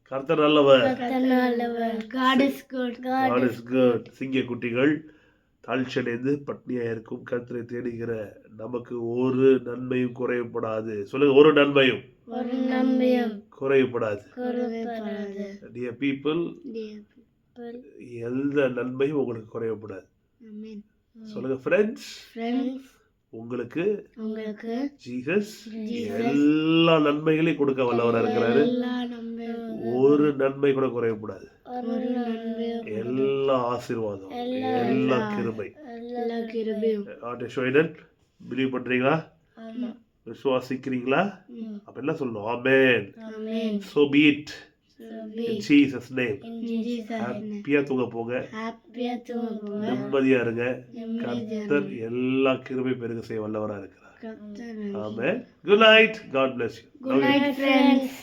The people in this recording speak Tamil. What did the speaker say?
கர்த்தர் நல்லவர். God is good. God is good. சிங்க குட்டிகள் தாழ்ச்சடைந்து பட்னியா இருக்கும் கர்த்தரை தேடுகிற நமக்கு ஒரு நன்மையும் குறைவுபடாது. சொல்லுங்க, ஒரு நன்மையும் குறைவுபடாது. Dear people, எந்த நன்மையும் உங்களுக்கு குறைவுபடாது. சொல்லுங்க, ஃப்ரெண்ட்ஸ், உங்களுக்கு ஜீசஸ் எல்லா நன்மைகளையும் கொடுக்க வல்லவரா இருக்கிறாரு. ஒரு நன்மை கூட குறைவுபடாது. எல்லா ஆசீர்வாதம், எல்லா கிருபை. பிலீவ் பண்றீங்களா? விசுவாசிக்கிறீங்களா? அப்ப என்ன சொல்லணும்? ஆமென். So be it. In Jesus name. ஹாப்பியா தூங்க போங்க, நிம்மதியா இருங்க. கர்த்தர் எல்லா கிருபை பெருக செய்ய வல்லவரா இருக்கிறார். ஆமென். Good night. God bless you. Good night, friends.